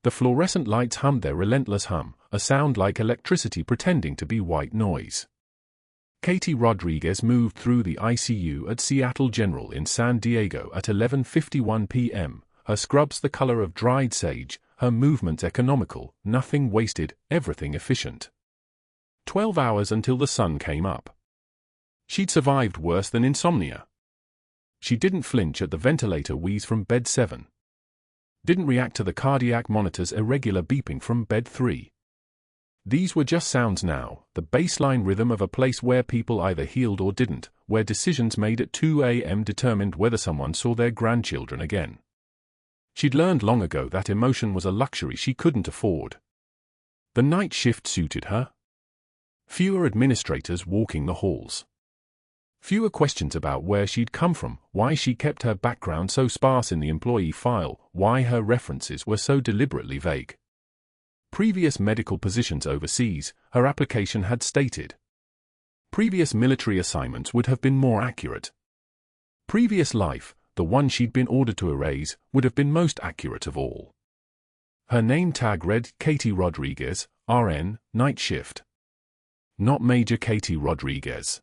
The fluorescent lights hummed their relentless hum, a sound like electricity pretending to be white noise. Katie Rodriguez moved through the ICU at Seattle General in San Diego at 11:51 p.m., her scrubs the color of dried sage, her movements economical, nothing wasted, everything efficient. 12 hours until the sun came up. She'd survived worse than insomnia. She didn't flinch at the ventilator wheeze from bed 7. Didn't react to the cardiac monitor's irregular beeping from bed 3. These were just sounds now, the baseline rhythm of a place where people either healed or didn't, where decisions made at 2 a.m. determined whether someone saw their grandchildren again. She'd learned long ago that emotion was a luxury she couldn't afford. The night shift suited her. Fewer administrators walking the halls. Fewer questions about where she'd come from, why she kept her background so sparse in the employee file, why her references were so deliberately vague. Previous medical positions overseas, her application had stated. Previous military assignments would have been more accurate. Previous life, the one she'd been ordered to erase, would have been most accurate of all. Her name tag read Katie Rodriguez, RN, night shift. Not Major Katie Rodriguez.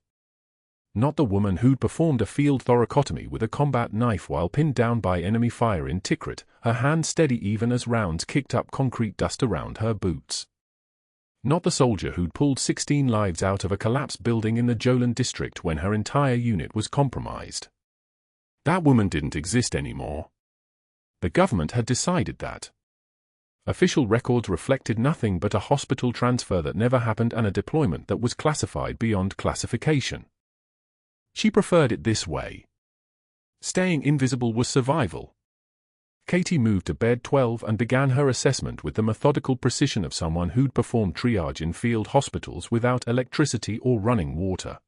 Not the woman who'd performed a field thoracotomy with a combat knife while pinned down by enemy fire in Tikrit, her hand steady even as rounds kicked up concrete dust around her boots. Not the soldier who'd pulled 16 lives out of a collapsed building in the Jolin district when her entire unit was compromised. That woman didn't exist anymore. The government had decided that. Official records reflected nothing but a hospital transfer that never happened and a deployment that was classified beyond classification. She preferred it this way. Staying invisible was survival. Katie moved to bed 12 and began her assessment with the methodical precision of someone who'd performed triage in field hospitals without electricity or running water.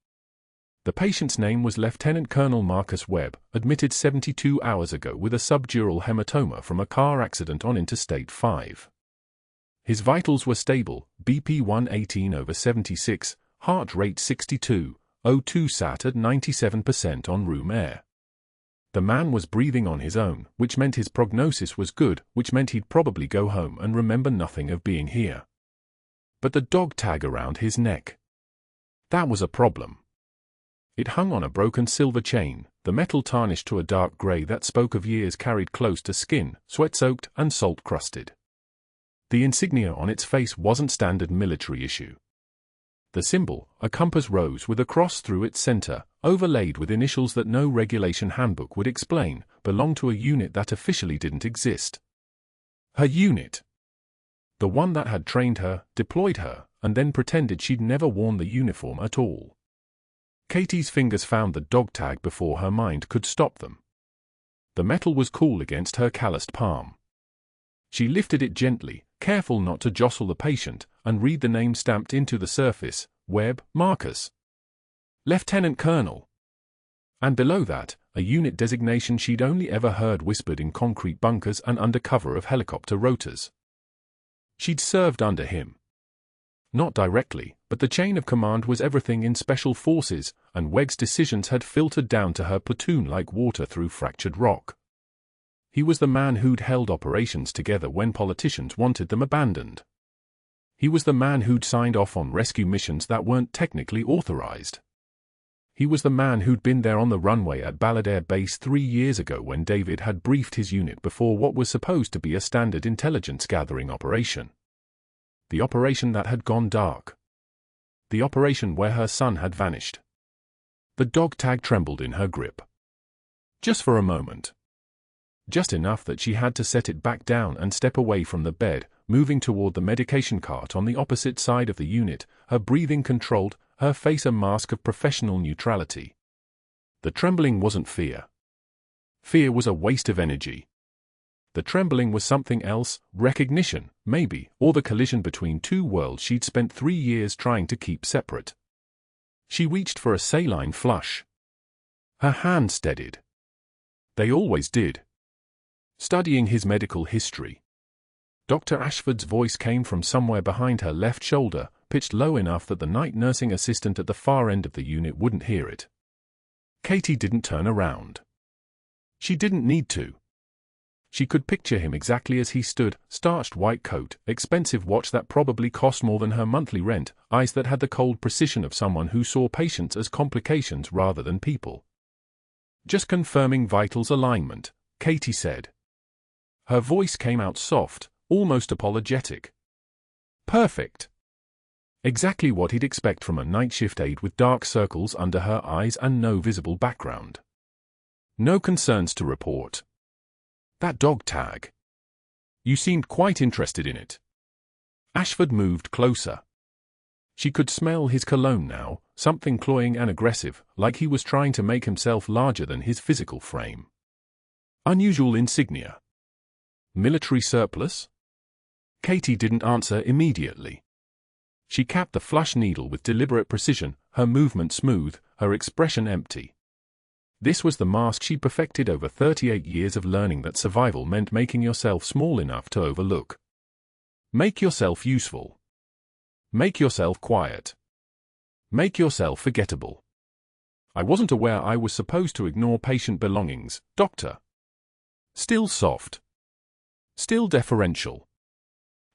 The patient's name was Lieutenant Colonel Marcus Webb, admitted 72 hours ago with a subdural hematoma from a car accident on Interstate 5. His vitals were stable, BP 118/76, heart rate 62, O2 sat at 97% on room air. The man was breathing on his own, which meant his prognosis was good, which meant he'd probably go home and remember nothing of being here. But the dog tag around his neck. That was a problem. It hung on a broken silver chain, the metal tarnished to a dark gray that spoke of years carried close to skin, sweat-soaked and salt-crusted. The insignia on its face wasn't standard military issue. The symbol, a compass rose with a cross through its center, overlaid with initials that no regulation handbook would explain, belonged to a unit that officially didn't exist. Her unit. The one that had trained her, deployed her, and then pretended she'd never worn the uniform at all. Katie's fingers found the dog tag before her mind could stop them. The metal was cool against her calloused palm. She lifted it gently, careful not to jostle the patient, and read the name stamped into the surface, Webb, Marcus. Lieutenant Colonel. And below that, a unit designation she'd only ever heard whispered in concrete bunkers and under cover of helicopter rotors. She'd served under him. Not directly, but the chain of command was everything in special forces, and Wegg's decisions had filtered down to her platoon like water through fractured rock. He was the man who'd held operations together when politicians wanted them abandoned. He was the man who'd signed off on rescue missions that weren't technically authorized. He was the man who'd been there on the runway at Ballard Air Base 3 years ago when David had briefed his unit before what was supposed to be a standard intelligence gathering operation. The operation that had gone dark. The operation where her son had vanished. The dog tag trembled in her grip. Just for a moment. Just enough that she had to set it back down and step away from the bed, moving toward the medication cart on the opposite side of the unit, her breathing controlled, her face a mask of professional neutrality. The trembling wasn't fear. Fear was a waste of energy. The trembling was something else, recognition, maybe, or the collision between two worlds she'd spent 3 years trying to keep separate. She reached for a saline flush. Her hand steadied. They always did. Studying his medical history. Dr. Ashford's voice came from somewhere behind her left shoulder, pitched low enough that the night nursing assistant at the far end of the unit wouldn't hear it. Katie didn't turn around. She didn't need to. She could picture him exactly as he stood, starched white coat, expensive watch that probably cost more than her monthly rent, eyes that had the cold precision of someone who saw patients as complications rather than people. "Just confirming vitals alignment," Katie said. Her voice came out soft, almost apologetic. "Perfect." Exactly what he'd expect from a night shift aide with dark circles under her eyes and no visible background. "No concerns to report." "That dog tag. You seemed quite interested in it." Ashford moved closer. She could smell his cologne now, something cloying and aggressive, like he was trying to make himself larger than his physical frame. "Unusual insignia. Military surplus?" Katie didn't answer immediately. She capped the flush needle with deliberate precision, her movement smooth, her expression empty. This was the mask she perfected over 38 years of learning that survival meant making yourself small enough to overlook. Make yourself useful. Make yourself quiet. Make yourself forgettable. "I wasn't aware I was supposed to ignore patient belongings, doctor." Still soft. Still deferential.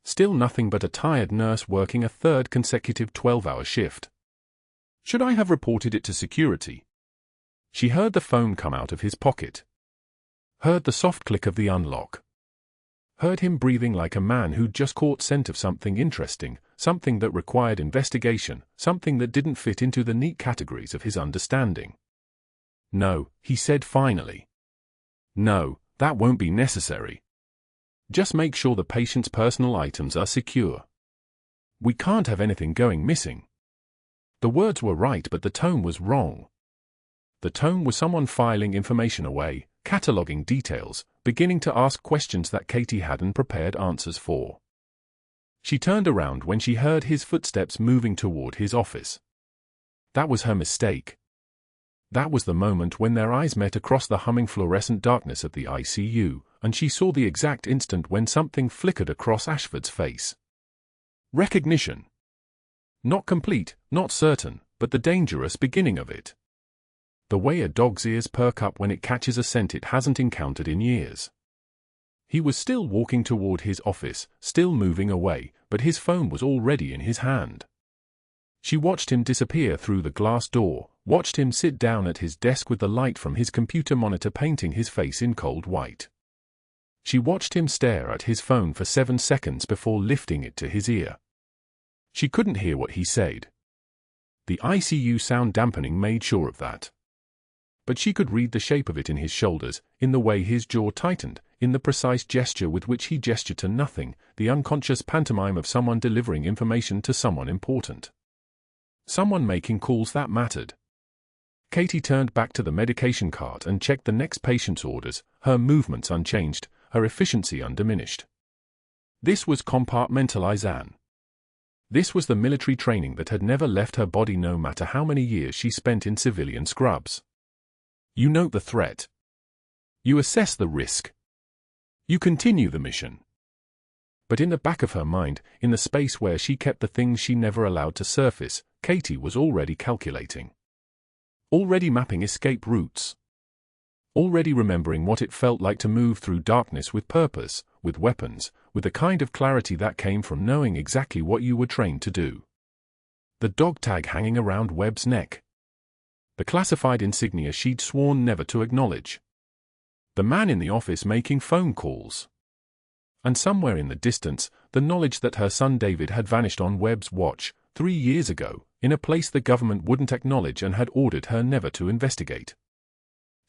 Still nothing but a tired nurse working a third consecutive 12-hour shift. "Should I have reported it to security?" She heard the phone come out of his pocket. Heard the soft click of the unlock. Heard him breathing like a man who'd just caught scent of something interesting, something that required investigation, something that didn't fit into the neat categories of his understanding. "No," he said finally. "No, that won't be necessary. Just make sure the patient's personal items are secure. We can't have anything going missing." The words were right, but the tone was wrong. The tone was someone filing information away, cataloging details, beginning to ask questions that Katie hadn't prepared answers for. She turned around when she heard his footsteps moving toward his office. That was her mistake. That was the moment when their eyes met across the humming fluorescent darkness of the ICU, and she saw the exact instant when something flickered across Ashford's face. Recognition. Not complete, not certain, but the dangerous beginning of it. The way a dog's ears perk up when it catches a scent it hasn't encountered in years. He was still walking toward his office, still moving away, but his phone was already in his hand. She watched him disappear through the glass door, watched him sit down at his desk with the light from his computer monitor painting his face in cold white. She watched him stare at his phone for 7 seconds before lifting it to his ear. She couldn't hear what he said. The ICU sound dampening made sure of that. But she could read the shape of it in his shoulders, in the way his jaw tightened, in the precise gesture with which he gestured to nothing, the unconscious pantomime of someone delivering information to someone important. Someone making calls that mattered. Katie turned back to the medication cart and checked the next patient's orders, her movements unchanged, her efficiency undiminished. This was compartmentalization. This was the military training that had never left her body no matter how many years she spent in civilian scrubs. You note the threat. You assess the risk. You continue the mission. But in the back of her mind, in the space where she kept the things she never allowed to surface, Katie was already calculating. Already mapping escape routes. Already remembering what it felt like to move through darkness with purpose, with weapons, with the kind of clarity that came from knowing exactly what you were trained to do. The dog tag hanging around Webb's neck. The classified insignia she'd sworn never to acknowledge. The man in the office making phone calls. And somewhere in the distance, the knowledge that her son David had vanished on Webb's watch, 3 years ago, in a place the government wouldn't acknowledge and had ordered her never to investigate.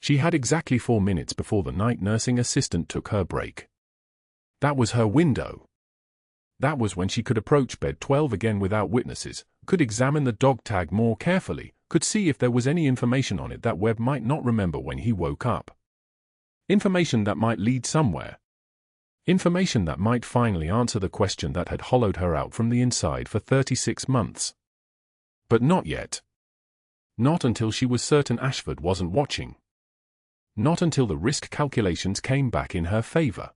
She had exactly 4 minutes before the night nursing assistant took her break. That was her window. That was when she could approach bed 12 again without witnesses, could examine the dog tag more carefully, could see if there was any information on it that Webb might not remember when he woke up. Information that might lead somewhere. Information that might finally answer the question that had hollowed her out from the inside for 36 months. But not yet. Not until she was certain Ashford wasn't watching. Not until the risk calculations came back in her favor.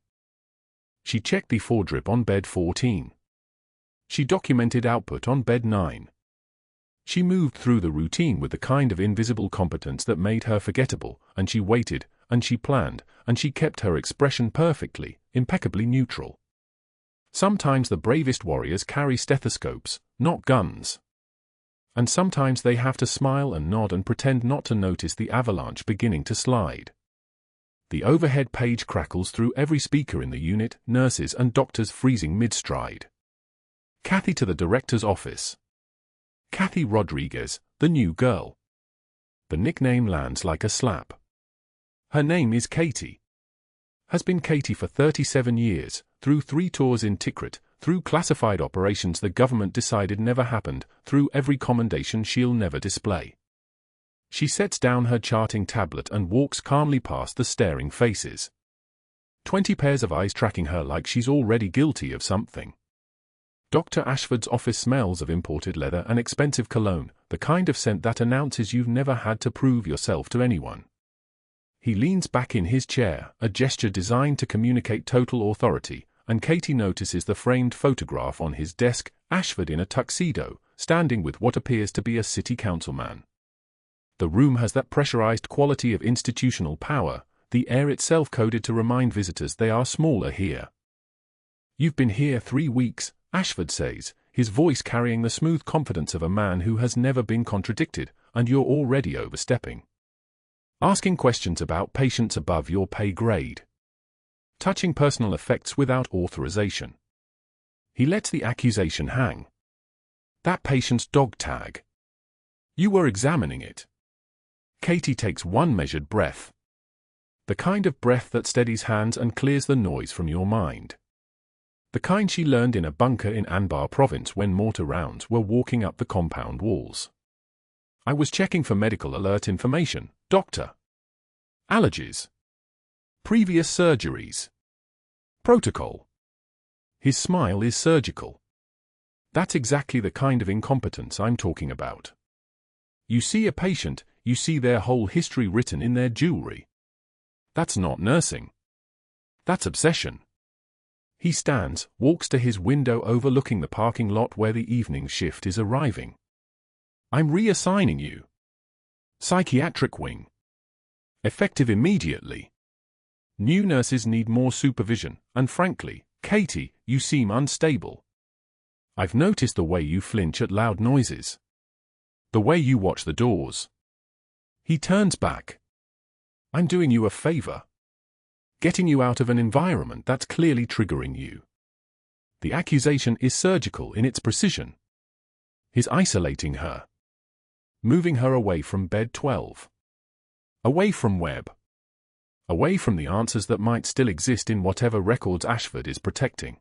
She checked the foredrip on bed 14. She documented output on bed 9. She moved through the routine with the kind of invisible competence that made her forgettable, and she waited and she planned, and she kept her expression perfectly, impeccably neutral. Sometimes the bravest warriors carry stethoscopes, not guns. And sometimes they have to smile and nod and pretend not to notice the avalanche beginning to slide. The overhead page crackles through every speaker in the unit, nurses and doctors freezing mid-stride. Kathy to the director's office. Kathy Rodriguez, the new girl. The nickname lands like a slap. Her name is Katie. Has been Katie for 37 years, through 3 tours in Tikrit, through classified operations the government decided never happened, through every commendation she'll never display. She sets down her charting tablet and walks calmly past the staring faces. 20 pairs of eyes tracking her like she's already guilty of something. Dr. Ashford's office smells of imported leather and expensive cologne, the kind of scent that announces you've never had to prove yourself to anyone. He leans back in his chair, a gesture designed to communicate total authority, and Katie notices the framed photograph on his desk, Ashford in a tuxedo, standing with what appears to be a city councilman. The room has that pressurized quality of institutional power, the air itself coded to remind visitors they are smaller here. "You've been here 3 weeks, Ashford says, his voice carrying the smooth confidence of a man who has never been contradicted, and you're already overstepping. Asking questions about patients above your pay grade. Touching personal effects without authorization." He lets the accusation hang. "That patient's dog tag. You were examining it." Katie takes one measured breath. The kind of breath that steadies hands and clears the noise from your mind. The kind she learned in a bunker in Anbar province when mortar rounds were walking up the compound walls. "I was checking for medical alert information, doctor. Allergies. Previous surgeries. Protocol." His smile is surgical. "That's exactly the kind of incompetence I'm talking about. You see a patient, you see their whole history written in their jewelry. That's not nursing. That's obsession." He stands, walks to his window overlooking the parking lot where the evening shift is arriving. "I'm reassigning you. Psychiatric wing. Effective immediately. New nurses need more supervision, and frankly, Katie, you seem unstable. I've noticed the way you flinch at loud noises. The way you watch the doors." He turns back. "I'm doing you a favor. Getting you out of an environment that's clearly triggering you." The accusation is surgical in its precision. He's isolating her. Moving her away from bed 12. Away from Webb. Away from the answers that might still exist in whatever records Ashford is protecting.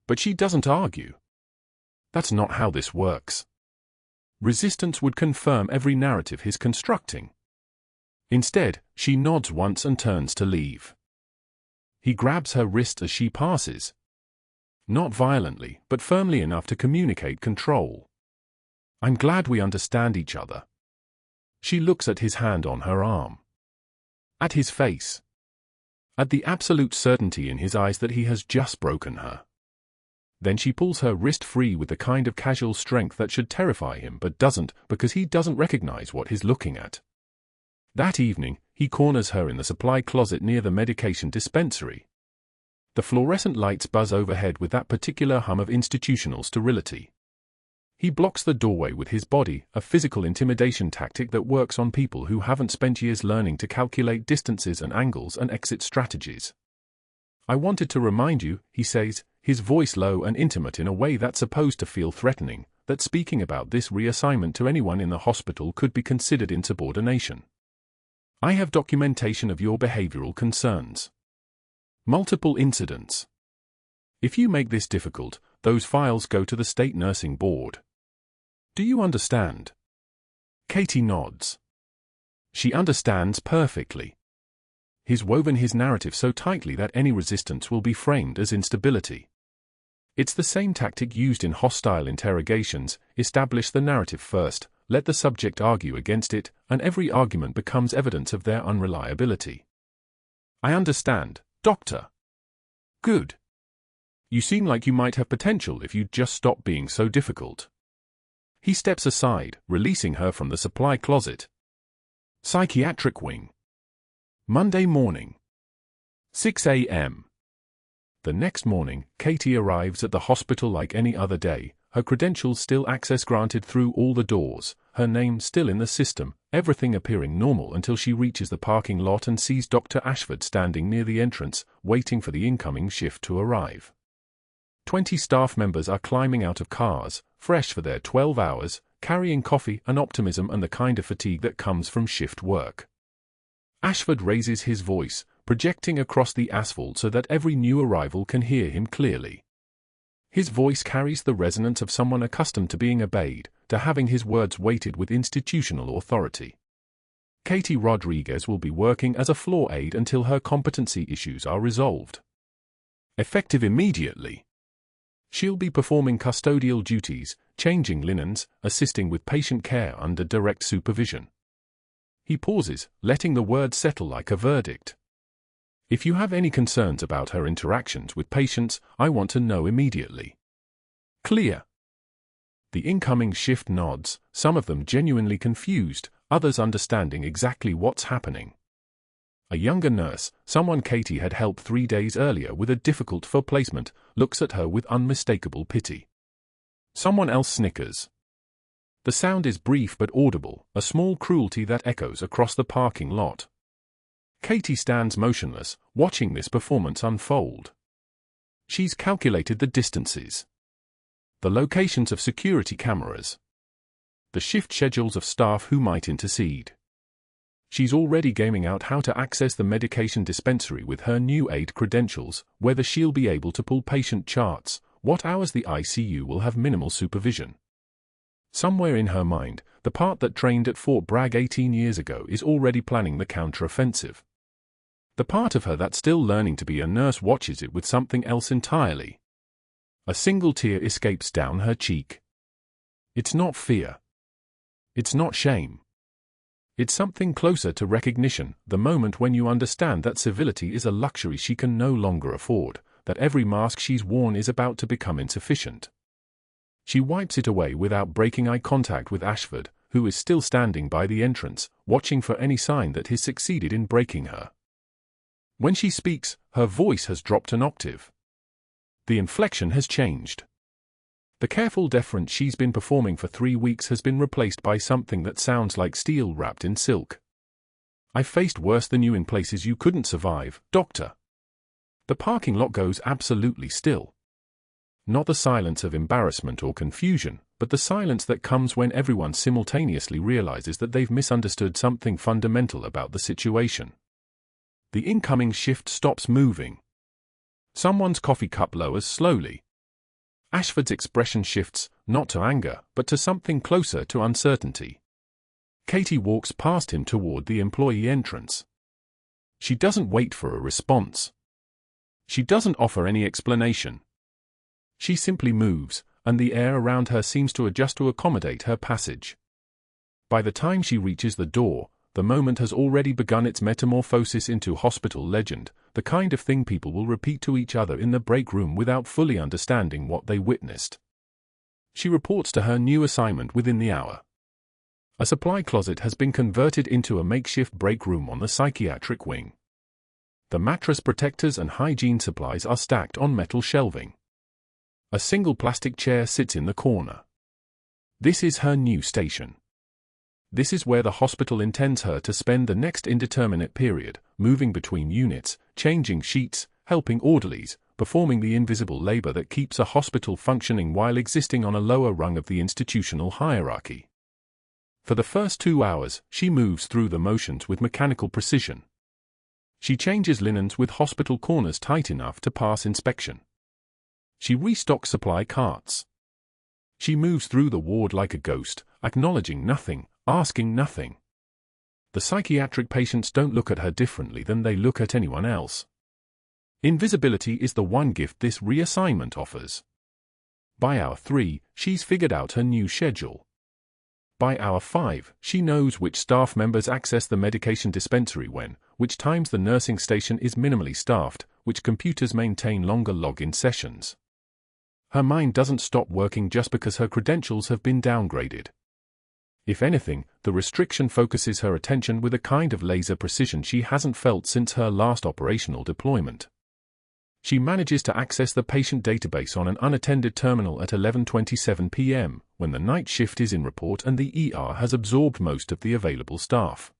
But she doesn't argue. That's not how this works. Resistance would confirm every narrative he's constructing. Instead, she nods once and turns to leave. He grabs her wrist as she passes. Not violently, but firmly enough to communicate control. "I'm glad we understand each other." She looks at his hand on her arm. At his face. At the absolute certainty in his eyes that he has just broken her. Then she pulls her wrist free with the kind of casual strength that should terrify him but doesn't, because he doesn't recognize what he's looking at. That evening, he corners her in the supply closet near the medication dispensary. The fluorescent lights buzz overhead with that particular hum of institutional sterility. He blocks the doorway with his body, a physical intimidation tactic that works on people who haven't spent years learning to calculate distances and angles and exit strategies. "I wanted to remind you," he says, his voice low and intimate in a way that's supposed to feel threatening, "that speaking about this reassignment to anyone in the hospital could be considered insubordination. I have documentation of your behavioral concerns. Multiple incidents. If you make this difficult, those files go to the state nursing board. Do you understand?" Katie nods. She understands perfectly. He's woven his narrative so tightly that any resistance will be framed as instability. It's the same tactic used in hostile interrogations: establish the narrative first, let the subject argue against it, and every argument becomes evidence of their unreliability. "I understand, doctor." "Good. You seem like you might have potential if you'd just stop being so difficult." He steps aside, releasing her from the supply closet. "Psychiatric wing. Monday morning. 6 a.m. The next morning, Katie arrives at the hospital like any other day, her credentials still access granted through all the doors, her name still in the system, everything appearing normal until she reaches the parking lot and sees Dr. Ashford standing near the entrance, waiting for the incoming shift to arrive. 20 staff members are climbing out of cars, fresh for their 12 hours, carrying coffee and optimism and the kind of fatigue that comes from shift work. Ashford raises his voice, projecting across the asphalt so that every new arrival can hear him clearly. His voice carries the resonance of someone accustomed to being obeyed, to having his words weighted with institutional authority. Katie Rodriguez will be working as a floor aide until her competency issues are resolved. Effective immediately. She'll be performing custodial duties, changing linens, assisting with patient care under direct supervision. He pauses, letting the words settle like a verdict. If you have any concerns about her interactions with patients, I want to know immediately. Clear. The incoming shift nods, some of them genuinely confused, others understanding exactly what's happening. A younger nurse, someone Katie had helped 3 days earlier with a difficult for placement, looks at her with unmistakable pity. Someone else snickers. The sound is brief but audible, a small cruelty that echoes across the parking lot. Katie stands motionless, watching this performance unfold. She's calculated the distances, the locations of security cameras, the shift schedules of staff who might intercede. She's already gaming out how to access the medication dispensary with her new aide credentials, whether she'll be able to pull patient charts, what hours the ICU will have minimal supervision. Somewhere in her mind, the part that trained at Fort Bragg 18 years ago is already planning the counteroffensive. The part of her that's still learning to be a nurse watches it with something else entirely. A single tear escapes down her cheek. It's not fear. It's not shame. It's something closer to recognition, the moment when you understand that civility is a luxury she can no longer afford, that every mask she's worn is about to become insufficient. She wipes it away without breaking eye contact with Ashford, who is still standing by the entrance, watching for any sign that he's succeeded in breaking her. When she speaks, her voice has dropped an octave. The inflection has changed. The careful deference she's been performing for 3 weeks has been replaced by something that sounds like steel wrapped in silk. I've faced worse than you in places you couldn't survive, Doctor. The parking lot goes absolutely still. Not the silence of embarrassment or confusion, but the silence that comes when everyone simultaneously realizes that they've misunderstood something fundamental about the situation. The incoming shift stops moving. Someone's coffee cup lowers slowly. Ashford's expression shifts, not to anger, but to something closer to uncertainty. Katie walks past him toward the employee entrance. She doesn't wait for a response. She doesn't offer any explanation. She simply moves, and the air around her seems to adjust to accommodate her passage. By the time she reaches the door, the moment has already begun its metamorphosis into hospital legend, the kind of thing people will repeat to each other in the break room without fully understanding what they witnessed. She reports to her new assignment within the hour. A supply closet has been converted into a makeshift break room on the psychiatric wing. The mattress protectors and hygiene supplies are stacked on metal shelving. A single plastic chair sits in the corner. This is her new station. This is where the hospital intends her to spend the next indeterminate period, moving between units, changing sheets, helping orderlies, performing the invisible labor that keeps a hospital functioning while existing on a lower rung of the institutional hierarchy. For the first 2 hours, she moves through the motions with mechanical precision. She changes linens with hospital corners tight enough to pass inspection. She restocks supply carts. She moves through the ward like a ghost, acknowledging nothing, asking nothing. The psychiatric patients don't look at her differently than they look at anyone else. Invisibility is the one gift this reassignment offers. By hour 3, she's figured out her new schedule. By hour 5, she knows which staff members access the medication dispensary when, which times the nursing station is minimally staffed, which computers maintain longer login sessions. Her mind doesn't stop working just because her credentials have been downgraded. If anything, the restriction focuses her attention with a kind of laser precision she hasn't felt since her last operational deployment. She manages to access the patient database on an unattended terminal at 11:27 p.m., when the night shift is in report and the ER has absorbed most of the available staff.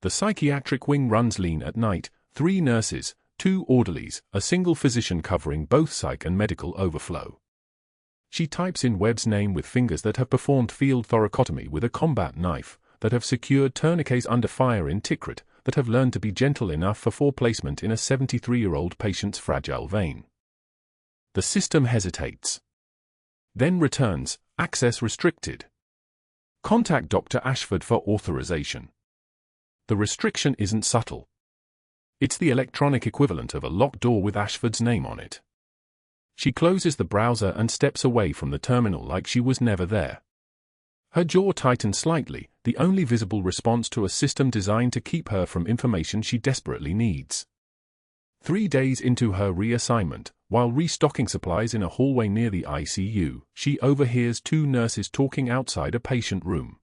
The psychiatric wing runs lean at night, 3 nurses, 2 orderlies, a single physician covering both psych and medical overflow. She types in Webb's name with fingers that have performed field thoracotomy with a combat knife, that have secured tourniquets under fire in Tikrit, that have learned to be gentle enough for foreplacement in a 73-year-old patient's fragile vein. The system hesitates. Then returns, access restricted. Contact Dr. Ashford for authorization. The restriction isn't subtle. It's the electronic equivalent of a locked door with Ashford's name on it. She closes the browser and steps away from the terminal like she was never there. Her jaw tightens slightly, the only visible response to a system designed to keep her from information she desperately needs. 3 days into her reassignment, while restocking supplies in a hallway near the ICU, she overhears 2 nurses talking outside a patient room.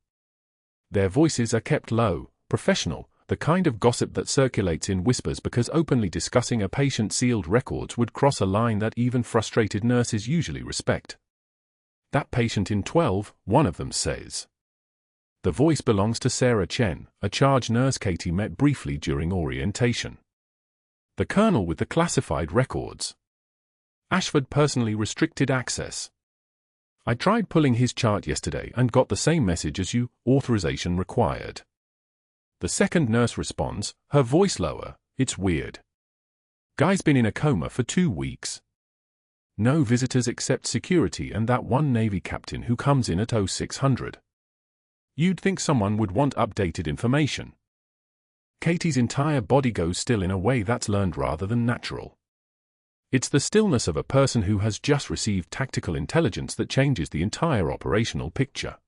Their voices are kept low, professional, the kind of gossip that circulates in whispers because openly discussing a patient's sealed records would cross a line that even frustrated nurses usually respect. "That patient in 12, one of them says." The voice belongs to Sarah Chen, a charge nurse Katie met briefly during orientation. The colonel with the classified records. Ashford personally restricted access. "I tried pulling his chart yesterday and got the same message as you, authorization required." The second nurse responds, her voice lower, "It's weird. Guy's been in a coma for 2 weeks. No visitors except security and that one Navy captain who comes in at 0600. You'd think someone would want updated information." Katie's entire body goes still in a way that's learned rather than natural. It's the stillness of a person who has just received tactical intelligence that changes the entire operational picture.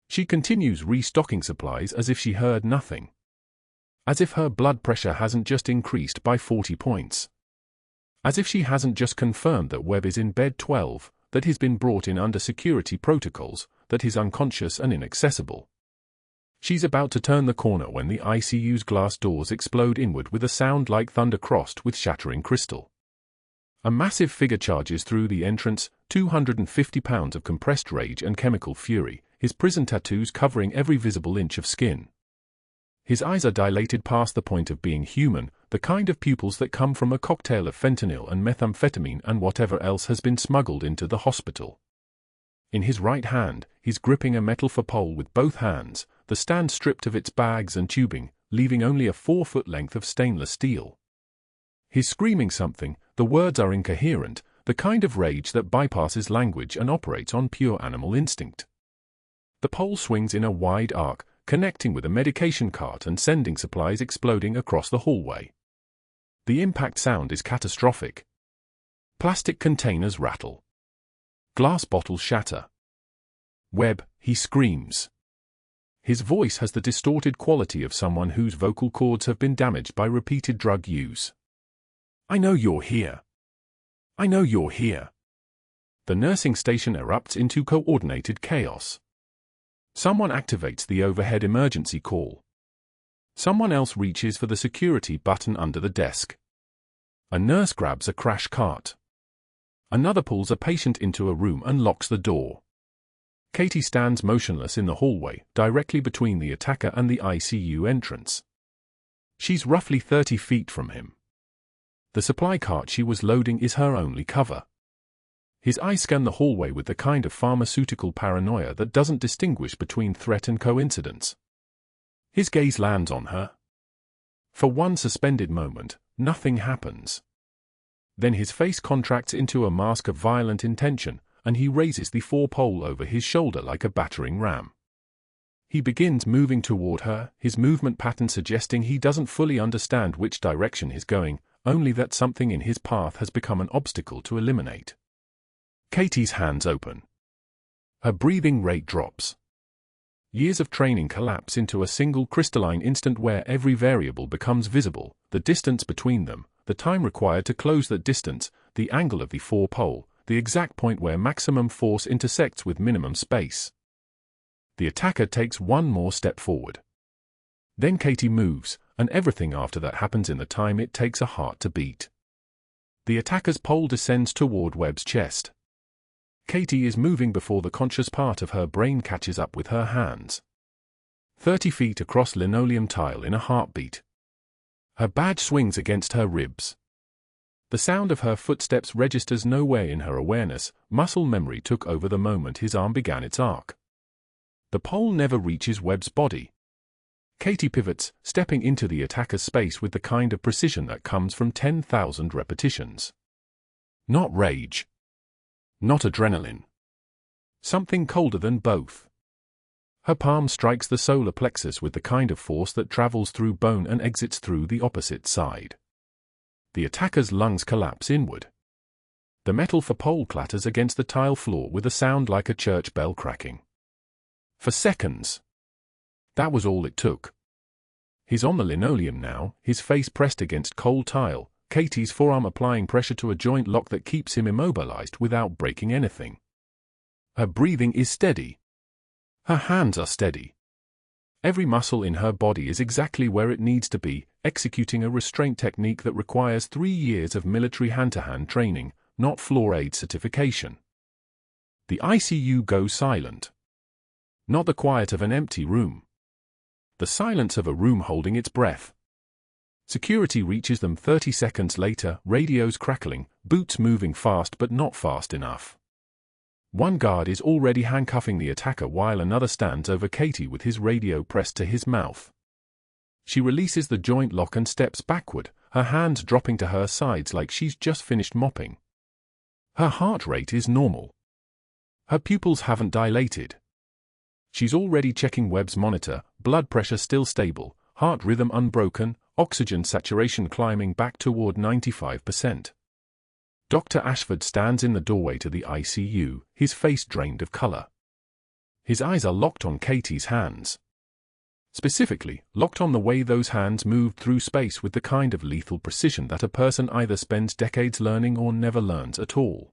She continues restocking supplies as if she heard nothing. As if her blood pressure hasn't just increased by 40 points. As if she hasn't just confirmed that Webb is in bed 12, that he's been brought in under security protocols, that he's unconscious and inaccessible. She's about to turn the corner when the ICU's glass doors explode inward with a sound like thunder crossed with shattering crystal. A massive figure charges through the entrance, 250 pounds of compressed rage and chemical fury, his prison tattoos covering every visible inch of skin. His eyes are dilated past the point of being human, the kind of pupils that come from a cocktail of fentanyl and methamphetamine and whatever else has been smuggled into the hospital. In his right hand, he's gripping a metal pole with both hands, the stand stripped of its bags and tubing, leaving only a 4-foot length of stainless steel. He's screaming something, the words are incoherent, the kind of rage that bypasses language and operates on pure animal instinct. The pole swings in a wide arc, connecting with a medication cart and sending supplies exploding across the hallway. The impact sound is catastrophic. Plastic containers rattle. Glass bottles shatter. "Webb," he screams. His voice has the distorted quality of someone whose vocal cords have been damaged by repeated drug use. "I know you're here. I know you're here." The nursing station erupts into coordinated chaos. Someone activates the overhead emergency call. Someone else reaches for the security button under the desk. A nurse grabs a crash cart. Another pulls a patient into a room and locks the door. Katie stands motionless in the hallway, directly between the attacker and the ICU entrance. She's roughly 30 feet from him. The supply cart she was loading is her only cover. His eyes scan the hallway with the kind of pharmaceutical paranoia that doesn't distinguish between threat and coincidence. His gaze lands on her. For one suspended moment, nothing happens. Then his face contracts into a mask of violent intention, and he raises the 4-pole over his shoulder like a battering ram. He begins moving toward her, his movement pattern suggesting he doesn't fully understand which direction he's going, only that something in his path has become an obstacle to eliminate. Katie's hands open. Her breathing rate drops. Years of training collapse into a single crystalline instant where every variable becomes visible, the distance between them, the time required to close that distance, the angle of the 4-pole, the exact point where maximum force intersects with minimum space. The attacker takes one more step forward. Then Katie moves, and everything after that happens in the time it takes a heart to beat. The attacker's pole descends toward Webb's chest. Katie is moving before the conscious part of her brain catches up with her hands. 30 feet across linoleum tile in a heartbeat. Her badge swings against her ribs. The sound of her footsteps registers nowhere in her awareness. Muscle memory took over the moment his arm began its arc. The pole never reaches Webb's body. Katie pivots, stepping into the attacker's space with the kind of precision that comes from 10,000 repetitions. Not rage. Not adrenaline. Something colder than both. Her palm strikes the solar plexus with the kind of force that travels through bone and exits through the opposite side. The attacker's lungs collapse inward. The metal for pole clatters against the tile floor with a sound like a church bell cracking. For seconds. That was all it took. He's on the linoleum now, his face pressed against cold tile, Katie's forearm applying pressure to a joint lock that keeps him immobilized without breaking anything. Her breathing is steady. Her hands are steady. Every muscle in her body is exactly where it needs to be, executing a restraint technique that requires 3 years of military hand-to-hand training, not floor aid certification. The ICU goes silent. Not the quiet of an empty room. The silence of a room holding its breath. Security reaches them 30 seconds later, radios crackling, boots moving fast but not fast enough. One guard is already handcuffing the attacker while another stands over Katie with his radio pressed to his mouth. She releases the joint lock and steps backward, her hands dropping to her sides like she's just finished mopping. Her heart rate is normal. Her pupils haven't dilated. She's already checking Webb's monitor, blood pressure still stable, heart rhythm unbroken, oxygen saturation climbing back toward 95%. Dr. Ashford stands in the doorway to the ICU, his face drained of color. His eyes are locked on Katie's hands. Specifically, locked on the way those hands moved through space with the kind of lethal precision that a person either spends decades learning or never learns at all.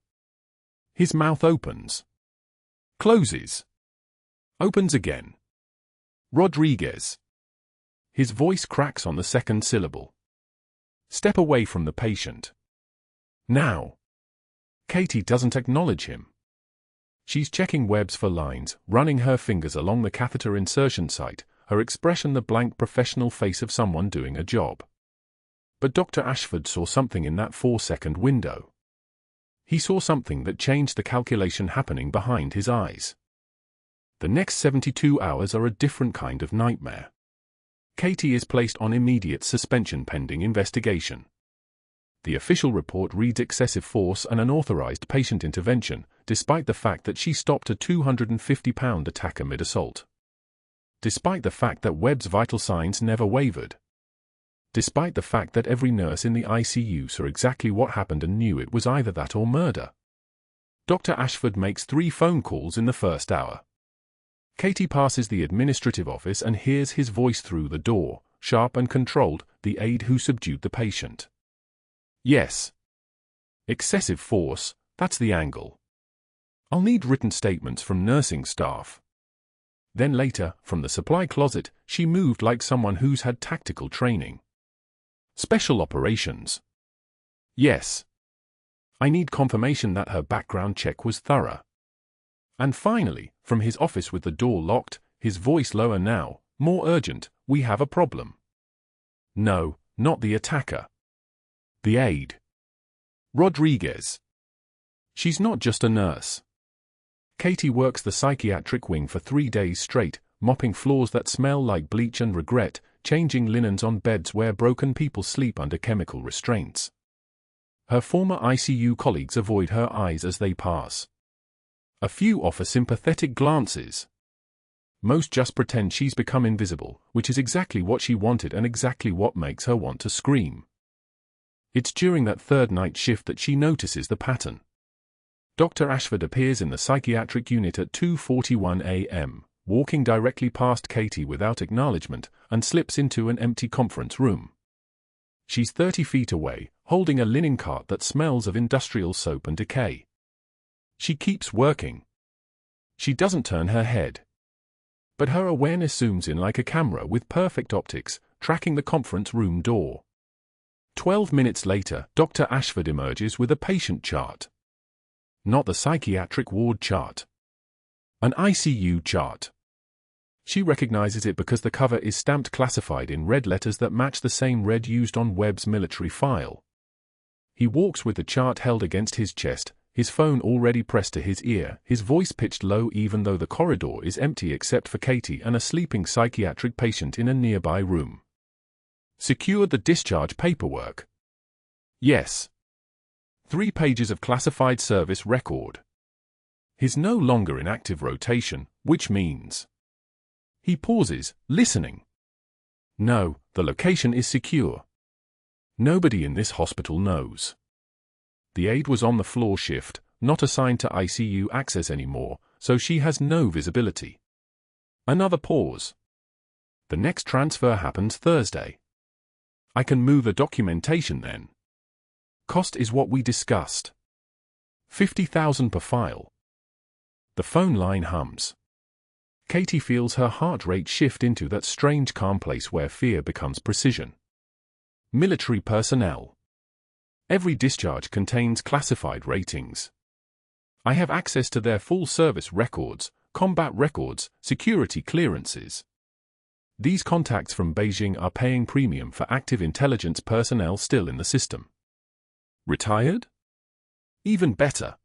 His mouth opens. Closes. Opens again. Rodriguez. His voice cracks on the second syllable. Step away from the patient. Now. Katie doesn't acknowledge him. She's checking Webb's for lines, running her fingers along the catheter insertion site, her expression the blank professional face of someone doing a job. But Dr. Ashford saw something in that 4-second window. He saw something that changed the calculation happening behind his eyes. The next 72 hours are a different kind of nightmare. Katie is placed on immediate suspension pending investigation. The official report reads excessive force and unauthorized patient intervention, despite the fact that she stopped a 250-pound attacker mid-assault. Despite the fact that Webb's vital signs never wavered. Despite the fact that every nurse in the ICU saw exactly what happened and knew it was either that or murder. Dr. Ashford makes 3 phone calls in the first hour. Katie passes the administrative office and hears his voice through the door, sharp and controlled, the aide who subdued the patient. Yes. Excessive force, that's the angle. I'll need written statements from nursing staff. Then later, from the supply closet, she moved like someone who's had tactical training. Special operations. Yes. I need confirmation that her background check was thorough. And finally, from his office with the door locked, his voice lower now, more urgent, we have a problem. No, not the attacker. The aide. Rodriguez. She's not just a nurse. Katie works the psychiatric wing for 3 days straight, mopping floors that smell like bleach and regret, changing linens on beds where broken people sleep under chemical restraints. Her former ICU colleagues avoid her eyes as they pass. A few offer sympathetic glances. Most just pretend she's become invisible, which is exactly what she wanted and exactly what makes her want to scream. It's during that third night shift that she notices the pattern. Dr. Ashford appears in the psychiatric unit at 2:41 a.m., walking directly past Katie without acknowledgement, and slips into an empty conference room. She's 30 feet away, holding a linen cart that smells of industrial soap and decay. She keeps working. She doesn't turn her head. but her awareness zooms in like a camera with perfect optics, tracking the conference room door. 12 minutes later, Dr. Ashford emerges with a patient chart. Not the psychiatric ward chart. An ICU chart. She recognizes it because the cover is stamped classified in red letters that match the same red used on Webb's military file. He walks with the chart held against his chest, his phone already pressed to his ear, his voice pitched low even though the corridor is empty except for Katie and a sleeping psychiatric patient in a nearby room. Secured the discharge paperwork? Yes. 3 pages of classified service record. He's no longer in active rotation, which means... He pauses, listening. No, the location is secure. Nobody in this hospital knows. The aide was on the floor shift, not assigned to ICU access anymore, so she has no visibility. Another pause. The next transfer happens Thursday. I can move the documentation then. Cost is what we discussed. $50,000 per file. The phone line hums. Katie feels her heart rate shift into that strange calm place where fear becomes precision. Military personnel. Every discharge contains classified ratings. I have access to their full service records, combat records, security clearances. These contacts from Beijing are paying premium for active intelligence personnel still in the system. Retired? Even better.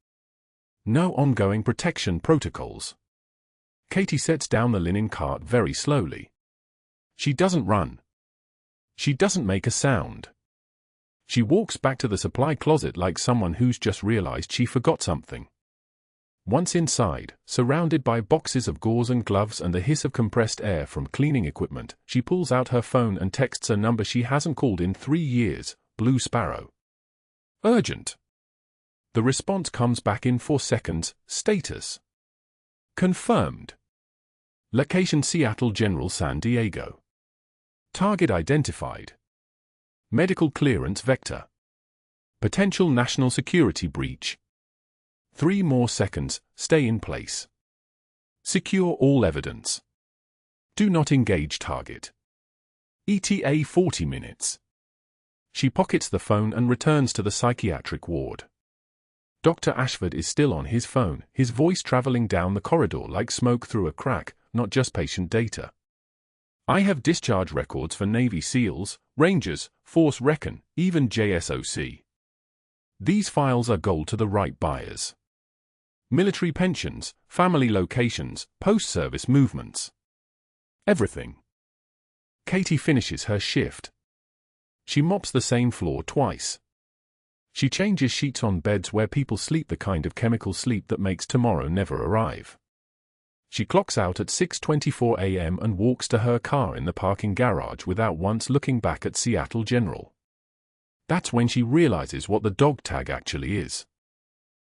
No ongoing protection protocols. Katie sets down the linen cart very slowly. She doesn't run. She doesn't make a sound. She walks back to the supply closet like someone who's just realized she forgot something. Once inside, surrounded by boxes of gauze and gloves and the hiss of compressed air from cleaning equipment, she pulls out her phone and texts a number she hasn't called in 3 years, Blue Sparrow. Urgent. The response comes back in 4 seconds, status. Confirmed. Location Seattle General San Diego. Target identified. Medical clearance vector. Potential national security breach. 3 more seconds, stay in place. Secure all evidence. Do not engage target. ETA 40 minutes. She pockets the phone and returns to the psychiatric ward. Dr. Ashford is still on his phone, his voice traveling down the corridor like smoke through a crack, not just patient data. I have discharge records for Navy SEALs, Rangers, Force Recon, even JSOC. These files are gold to the right buyers. Military pensions, family locations, post-service movements. Everything. Katie finishes her shift. She mops the same floor twice. She changes sheets on beds where people sleep, the kind of chemical sleep that makes tomorrow never arrive. She clocks out at 6:24 a.m. and walks to her car in the parking garage without once looking back at Seattle General. That's when she realizes what the dog tag actually is.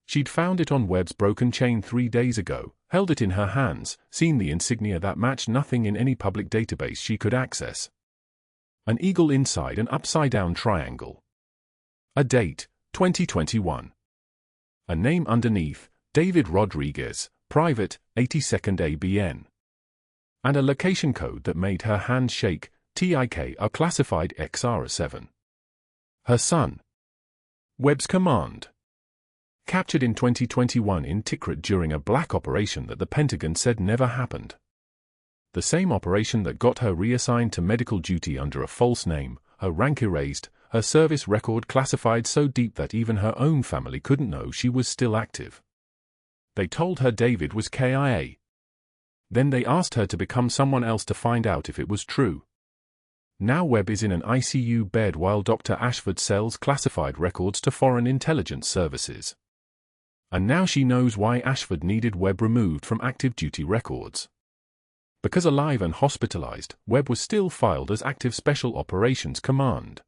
She'd found it on Webb's broken chain 3 days ago, held it in her hands, seen the insignia that matched nothing in any public database she could access. An eagle inside an upside-down triangle. A date, 2021. A name underneath, David Rodriguez, private, 82nd ABN. And a location code that made her hands shake, TIK, a classified XR7. Her son. Webb's command. Captured in 2021 in Tikrit during a black operation that the Pentagon said never happened. The same operation that got her reassigned to medical duty under a false name, her rank erased, her service record classified so deep that even her own family couldn't know she was still active. They told her David was KIA. Then they asked her to become someone else to find out if it was true. Now Webb is in an ICU bed while Dr. Ashford sells classified records to foreign intelligence services. And now she knows why Ashford needed Webb removed from active duty records. Because alive and hospitalized, Webb was still filed as Active Special Operations Command.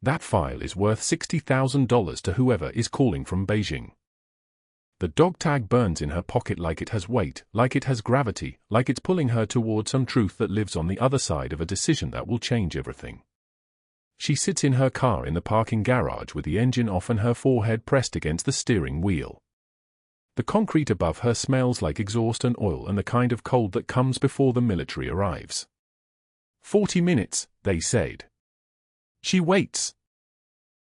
That file is worth $60,000 to whoever is calling from Beijing. The dog tag burns in her pocket like it has weight, like it has gravity, like it's pulling her toward some truth that lives on the other side of a decision that will change everything. She sits in her car in the parking garage with the engine off and her forehead pressed against the steering wheel. The concrete above her smells like exhaust and oil and the kind of cold that comes before the military arrives. 40 minutes, they said. She waits.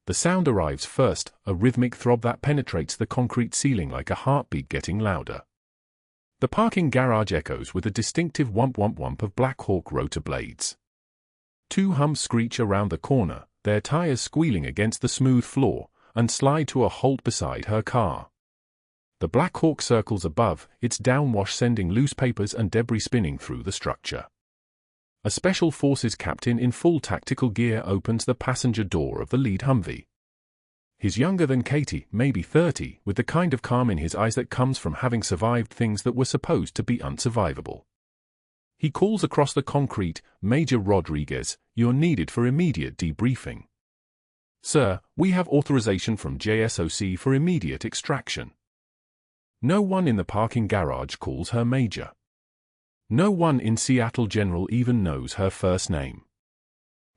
The sound arrives first, a rhythmic throb that penetrates the concrete ceiling like a heartbeat getting louder. The parking garage echoes with a distinctive whump-whump-whump of Black Hawk rotor blades. 2 humps screech around the corner, their tires squealing against the smooth floor, and slide to a halt beside her car. The Black Hawk circles above, its downwash sending loose papers and debris spinning through the structure. A Special Forces captain in full tactical gear opens the passenger door of the lead Humvee. He's younger than Katie, maybe 30, with the kind of calm in his eyes that comes from having survived things that were supposed to be unsurvivable. He calls across the concrete, "Major Rodriguez, you're needed for immediate debriefing." "Sir, we have authorization from JSOC for immediate extraction." No one in the parking garage calls her Major. No one in Seattle General even knows her first name.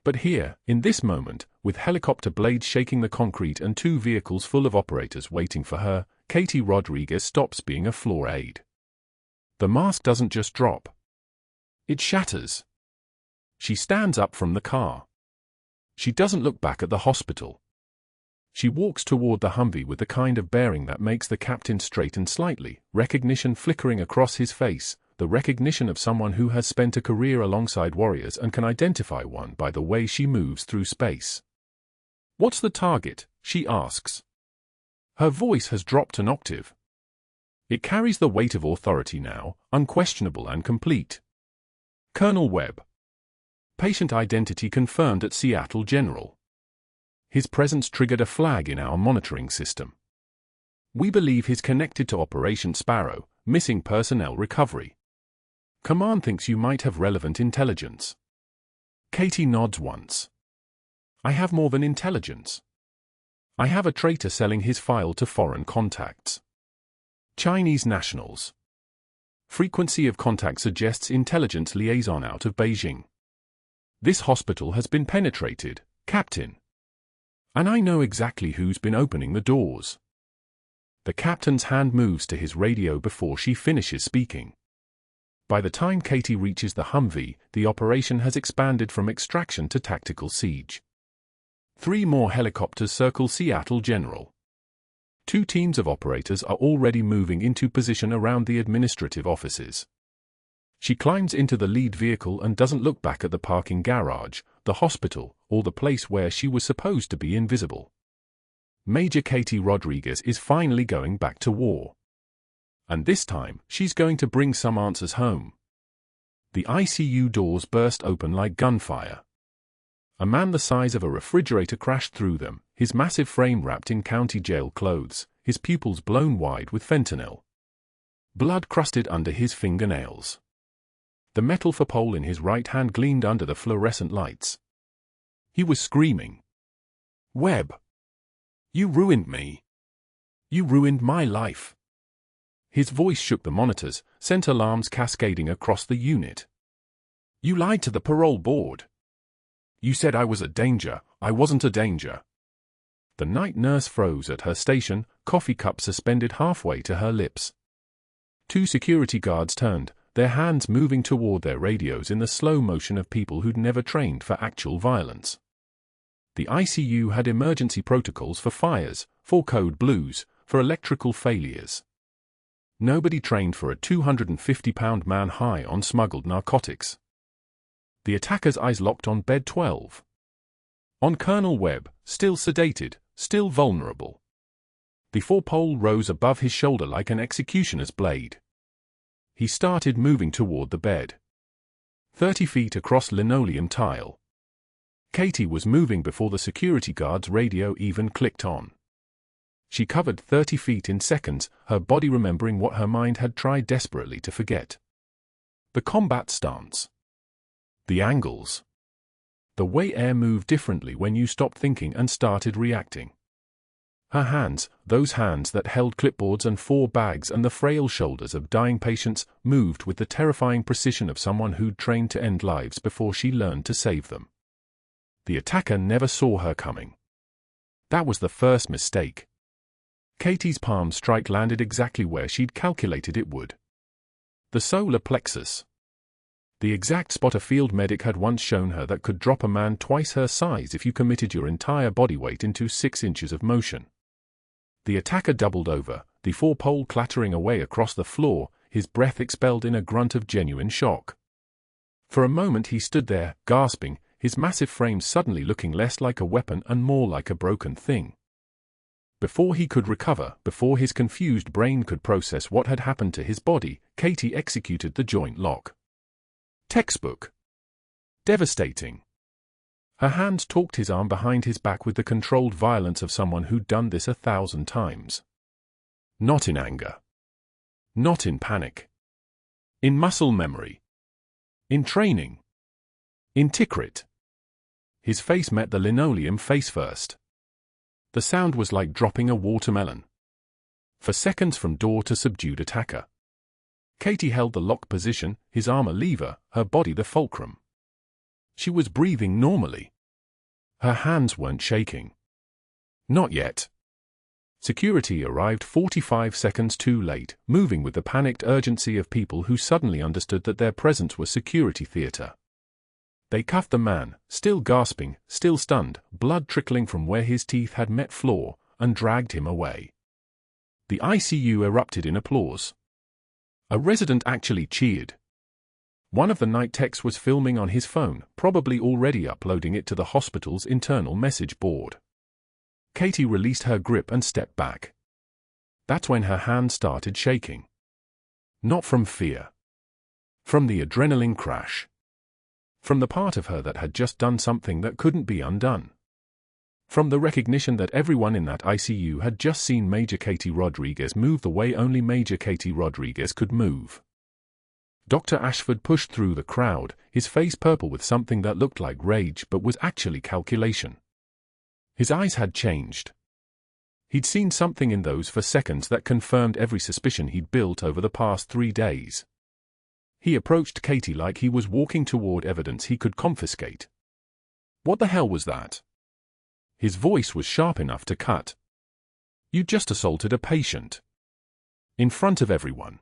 But here, in this moment, with helicopter blades shaking the concrete and 2 vehicles full of operators waiting for her, Katie Rodriguez stops being a floor aide. The mask doesn't just drop. It shatters. She stands up from the car. She doesn't look back at the hospital. She walks toward the Humvee with the kind of bearing that makes the captain straighten slightly, recognition flickering across his face, the recognition of someone who has spent a career alongside warriors and can identify one by the way she moves through space. "What's the target?" she asks. Her voice has dropped an octave. It carries the weight of authority now, unquestionable and complete. "Colonel Webb. Patient identity confirmed at Seattle General. His presence triggered a flag in our monitoring system. We believe he's connected to Operation Sparrow, missing personnel recovery. Command thinks you might have relevant intelligence." Katie nods once. "I have more than intelligence. I have a traitor selling his file to foreign contacts. Chinese nationals. Frequency of contact suggests intelligence liaison out of Beijing. This hospital has been penetrated, Captain. And I know exactly who's been opening the doors." The captain's hand moves to his radio before she finishes speaking. By the time Katie reaches the Humvee, the operation has expanded from extraction to tactical siege. 3 more helicopters circle Seattle General. 2 teams of operators are already moving into position around the administrative offices. She climbs into the lead vehicle and doesn't look back at the parking garage, the hospital, or the place where she was supposed to be invisible. Major Katie Rodriguez is finally going back to war. And this time, she's going to bring some answers home. The ICU doors burst open like gunfire. A man the size of a refrigerator crashed through them, his massive frame wrapped in county jail clothes, his pupils blown wide with fentanyl. Blood crusted under his fingernails. The metal footpole in his right hand gleamed under the fluorescent lights. He was screaming. "Webb! You ruined me. You ruined my life." His voice shook the monitors, sent alarms cascading across the unit. "You lied to the parole board. You said I was a danger. I wasn't a danger." The night nurse froze at her station, coffee cup suspended halfway to her lips. 2 security guards turned, their hands moving toward their radios in the slow motion of people who'd never trained for actual violence. The ICU had emergency protocols for fires, for code blues, for electrical failures. Nobody trained for a 250-pound man high on smuggled narcotics. The attacker's eyes locked on bed 12. On Colonel Webb, still sedated, still vulnerable. The four-pole rose above his shoulder like an executioner's blade. He started moving toward the bed. 30 feet across linoleum tile. Katie was moving before the security guard's radio even clicked on. She covered 30 feet in seconds, her body remembering what her mind had tried desperately to forget. The combat stance. The angles. The way air moved differently when you stopped thinking and started reacting. Her hands, those hands that held clipboards and 4 bags and the frail shoulders of dying patients, moved with the terrifying precision of someone who'd trained to end lives before she learned to save them. The attacker never saw her coming. That was the first mistake. Katie's palm strike landed exactly where she'd calculated it would. The solar plexus. The exact spot a field medic had once shown her that could drop a man twice her size if you committed your entire body weight into 6 inches of motion. The attacker doubled over, the four-pole clattering away across the floor, his breath expelled in a grunt of genuine shock. For a moment he stood there, gasping, his massive frame suddenly looking less like a weapon and more like a broken thing. Before he could recover, before his confused brain could process what had happened to his body, Katie executed the joint lock. Textbook. Devastating. Her hand talked his arm behind his back with the controlled violence of someone who'd done this 1,000 times. Not in anger. Not in panic. In muscle memory. In training. In Tikrit. His face met the linoleum face first. The sound was like dropping a watermelon. For seconds from door to subdued attacker. Katie held the lock position, his arm a lever, her body the fulcrum. She was breathing normally. Her hands weren't shaking. Not yet. Security arrived 45 seconds too late, moving with the panicked urgency of people who suddenly understood that their presence was security theater. They cuffed the man, still gasping, still stunned, blood trickling from where his teeth had met floor, and dragged him away. The ICU erupted in applause. A resident actually cheered. One of the night techs was filming on his phone, probably already uploading it to the hospital's internal message board. Katie released her grip and stepped back. That's when her hand started shaking. Not from fear. From the adrenaline crash. From the part of her that had just done something that couldn't be undone. From the recognition that everyone in that ICU had just seen Major Katie Rodriguez move the way only Major Katie Rodriguez could move. Dr. Ashford pushed through the crowd, his face purple with something that looked like rage but was actually calculation. His eyes had changed. He'd seen something in those for seconds that confirmed every suspicion he'd built over the past 3 days. He approached Katie like he was walking toward evidence he could confiscate. What the hell was that? His voice was sharp enough to cut. You just assaulted a patient. In front of everyone.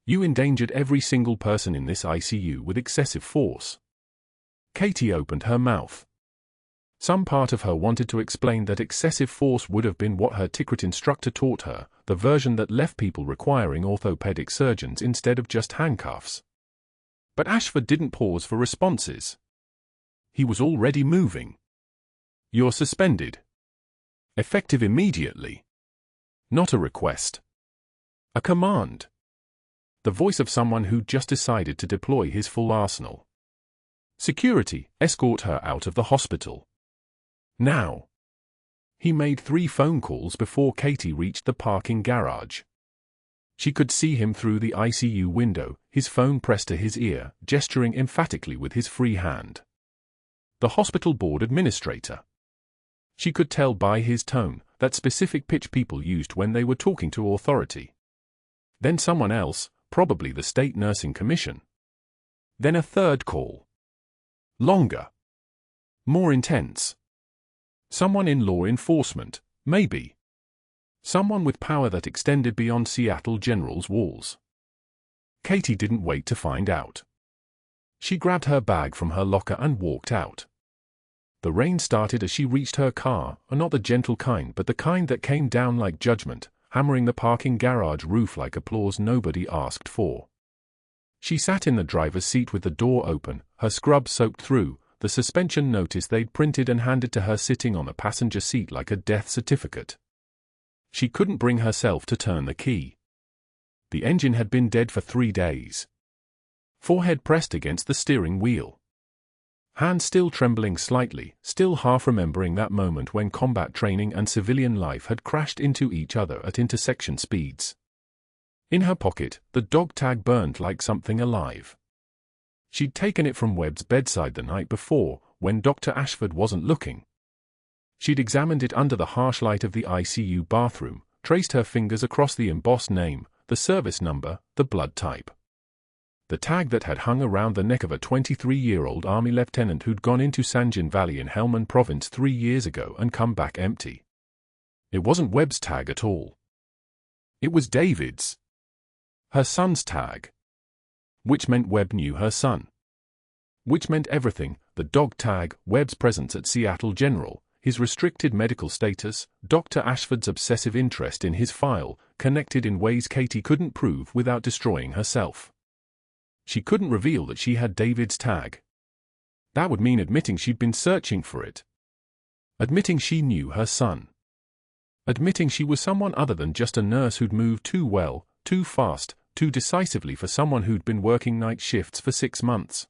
You endangered every single person in this ICU with excessive force. Katie opened her mouth. Some part of her wanted to explain that excessive force would have been what her Tikrit instructor taught her, the version that left people requiring orthopedic surgeons instead of just handcuffs. But Ashford didn't pause for responses. He was already moving. You're suspended. Effective immediately. Not a request. A command. The voice of someone who just decided to deploy his full arsenal. Security, escort her out of the hospital. Now. He made 3 phone calls before Katie reached the parking garage. She could see him through the ICU window, his phone pressed to his ear, gesturing emphatically with his free hand. The hospital board administrator. She could tell by his tone, that specific pitch people used when they were talking to authority. Then someone else, probably the State Nursing Commission. Then a third call. Longer. More intense. Someone in law enforcement, maybe. Someone with power that extended beyond Seattle General's walls. Katie didn't wait to find out. She grabbed her bag from her locker and walked out. The rain started as she reached her car, not the gentle kind but the kind that came down like judgment, hammering the parking garage roof like applause nobody asked for. She sat in the driver's seat with the door open, her scrub soaked through, the suspension notice they'd printed and handed to her sitting on the passenger seat like a death certificate. She couldn't bring herself to turn the key. The engine had been dead for 3 days. Forehead pressed against the steering wheel. Hand still trembling slightly, still half remembering that moment when combat training and civilian life had crashed into each other at intersection speeds. In her pocket, the dog tag burned like something alive. She'd taken it from Webb's bedside the night before, when Dr. Ashford wasn't looking. She'd examined it under the harsh light of the ICU bathroom, traced her fingers across the embossed name, the service number, the blood type. The tag that had hung around the neck of a 23-year-old Army lieutenant who'd gone into Sanjin Valley in Helmand Province 3 years ago and come back empty. It wasn't Webb's tag at all. It was David's. Her son's tag. Which meant Webb knew her son. Which meant everything: the dog tag, Webb's presence at Seattle General, his restricted medical status, Dr. Ashford's obsessive interest in his file, connected in ways Katie couldn't prove without destroying herself. She couldn't reveal that she had David's tag. That would mean admitting she'd been searching for it. Admitting she knew her son. Admitting she was someone other than just a nurse who'd moved too well, too fast, too decisively for someone who'd been working night shifts for 6 months.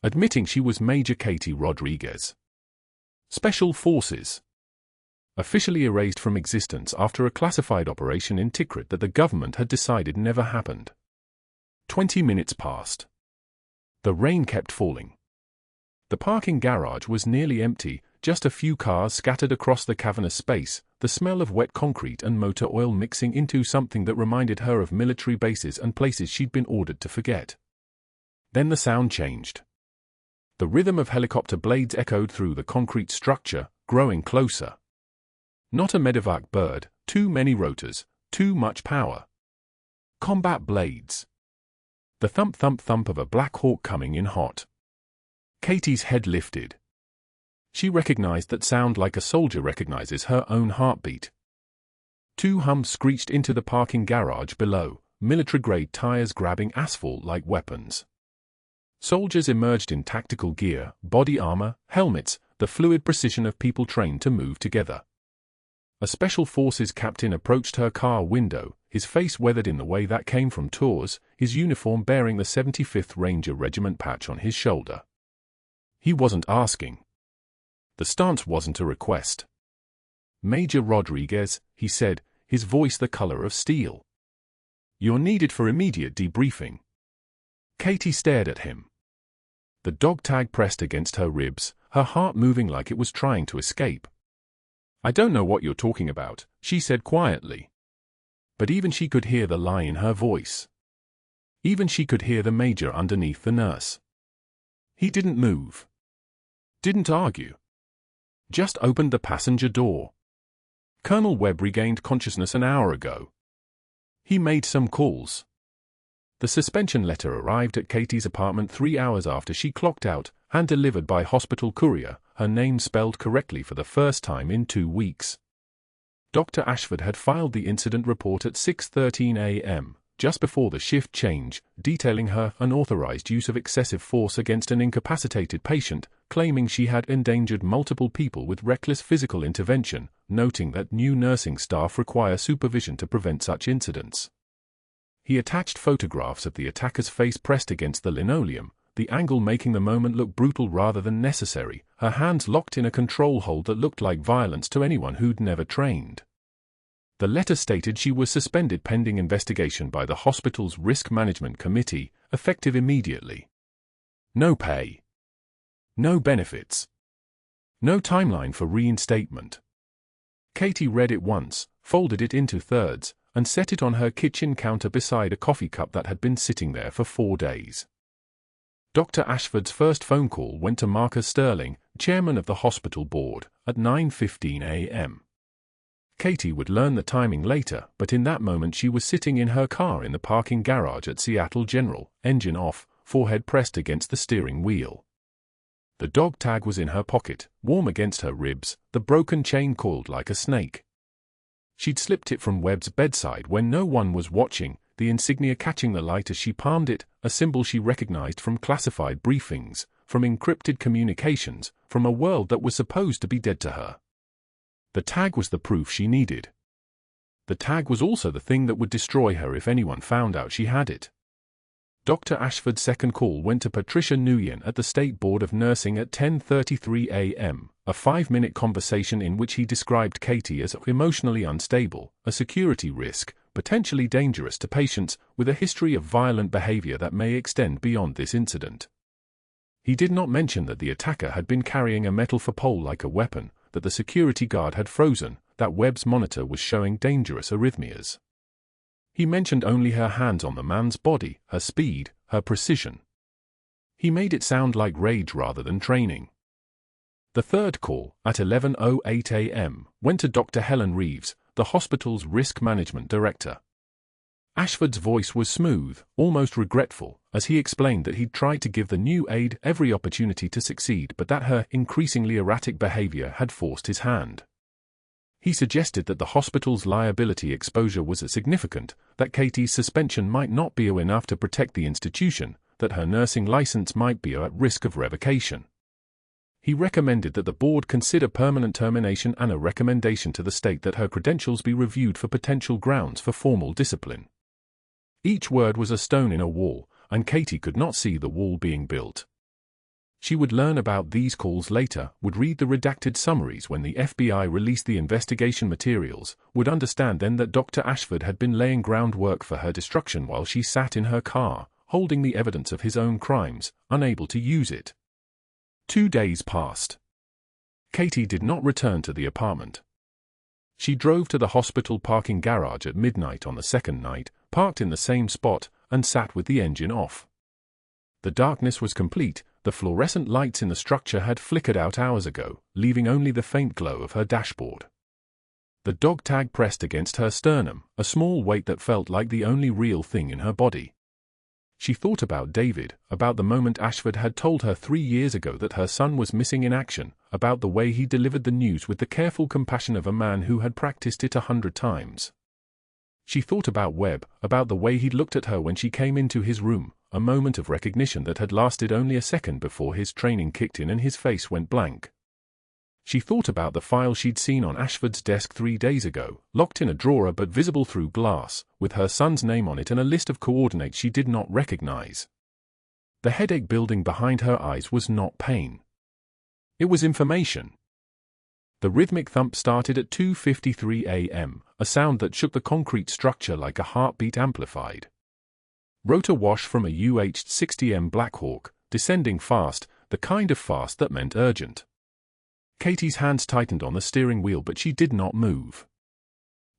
Admitting she was Major Katie Rodriguez. Special Forces. Officially erased from existence after a classified operation in Tikrit that the government had decided never happened. 20 minutes passed. The rain kept falling. The parking garage was nearly empty, just a few cars scattered across the cavernous space, the smell of wet concrete and motor oil mixing into something that reminded her of military bases and places she'd been ordered to forget. Then the sound changed. The rhythm of helicopter blades echoed through the concrete structure, growing closer. Not a medevac bird, too many rotors, too much power. Combat blades. The thump-thump-thump of a Black Hawk coming in hot. Katie's head lifted. She recognized that sound like a soldier recognizes her own heartbeat. 2 hums screeched into the parking garage below, military-grade tires grabbing asphalt like weapons. Soldiers emerged in tactical gear, body armor, helmets, the fluid precision of people trained to move together. A Special Forces captain approached her car window, his face weathered in the way that came from tours, his uniform bearing the 75th Ranger Regiment patch on his shoulder. He wasn't asking. The stance wasn't a request. "Major Rodriguez," he said, his voice the color of steel. "You're needed for immediate debriefing." Katie stared at him. The dog tag pressed against her ribs, her heart moving like it was trying to escape. "I don't know what you're talking about," she said quietly. But even she could hear the lie in her voice. Even she could hear the major underneath the nurse. He didn't move. Didn't argue. Just opened the passenger door. Colonel Webb regained consciousness an hour ago. He made some calls. The suspension letter arrived at Katie's apartment 3 hours after she clocked out, hand-delivered by hospital courier, her name spelled correctly for the first time in 2 weeks. Dr. Ashford had filed the incident report at 6:13 a.m., just before the shift change, detailing her unauthorized use of excessive force against an incapacitated patient, claiming she had endangered multiple people with reckless physical intervention, noting that new nursing staff require supervision to prevent such incidents. He attached photographs of the attacker's face pressed against the linoleum, the angle making the moment look brutal rather than necessary, her hands locked in a control hold that looked like violence to anyone who'd never trained. The letter stated she was suspended pending investigation by the hospital's Risk Management Committee, effective immediately. No pay. No benefits. No timeline for reinstatement. Katie read it once, folded it into thirds, and set it on her kitchen counter beside a coffee cup that had been sitting there for 4 days. Dr. Ashford's first phone call went to Marcus Sterling, chairman of the hospital board, at 9:15 a.m. Katie would learn the timing later, but in that moment she was sitting in her car in the parking garage at Seattle General, engine off, forehead pressed against the steering wheel. The dog tag was in her pocket, warm against her ribs, the broken chain coiled like a snake. She'd slipped it from Webb's bedside when no one was watching, the insignia catching the light as she palmed it, a symbol she recognized from classified briefings, from encrypted communications, from a world that was supposed to be dead to her. The tag was the proof she needed. The tag was also the thing that would destroy her if anyone found out she had it. Dr. Ashford's second call went to Patricia Nguyen at the State Board of Nursing at 10:33 a.m., a 5-minute conversation in which he described Katie as emotionally unstable, a security risk, potentially dangerous to patients, with a history of violent behavior that may extend beyond this incident. He did not mention that the attacker had been carrying a metal pole like a weapon, that the security guard had frozen, that Webb's monitor was showing dangerous arrhythmias. He mentioned only her hands on the man's body, her speed, her precision. He made it sound like rage rather than training. The third call, at 11:08 a.m., went to Dr. Helen Reeves, the hospital's risk management director. Ashford's voice was smooth, almost regretful, as he explained that he'd tried to give the new aide every opportunity to succeed but that her increasingly erratic behavior had forced his hand. He suggested that the hospital's liability exposure was significant, that Katie's suspension might not be enough to protect the institution, that her nursing license might be at risk of revocation. He recommended that the board consider permanent termination and a recommendation to the state that her credentials be reviewed for potential grounds for formal discipline. Each word was a stone in a wall, and Katie could not see the wall being built. She would learn about these calls later, would read the redacted summaries when the FBI released the investigation materials, would understand then that Dr. Ashford had been laying groundwork for her destruction while she sat in her car, holding the evidence of his own crimes, unable to use it. 2 days passed. Katie did not return to the apartment. She drove to the hospital parking garage at midnight on the second night, parked in the same spot, and sat with the engine off. The darkness was complete. The fluorescent lights in the structure had flickered out hours ago, leaving only the faint glow of her dashboard. The dog tag pressed against her sternum, a small weight that felt like the only real thing in her body. She thought about David, about the moment Ashford had told her 3 years ago that her son was missing in action, about the way he delivered the news with the careful compassion of a man who had practiced it 100 times. She thought about Webb, about the way he'd looked at her when she came into his room, a moment of recognition that had lasted only a second before his training kicked in and his face went blank. She thought about the file she'd seen on Ashford's desk 3 days ago, locked in a drawer but visible through glass, with her son's name on it and a list of coordinates she did not recognize. The headache building behind her eyes was not pain. It was information. The rhythmic thump started at 2:53 a.m., a sound that shook the concrete structure like a heartbeat amplified. Rotor wash from a UH-60M Black Hawk, descending fast, the kind of fast that meant urgent. Katie's hands tightened on the steering wheel but she did not move.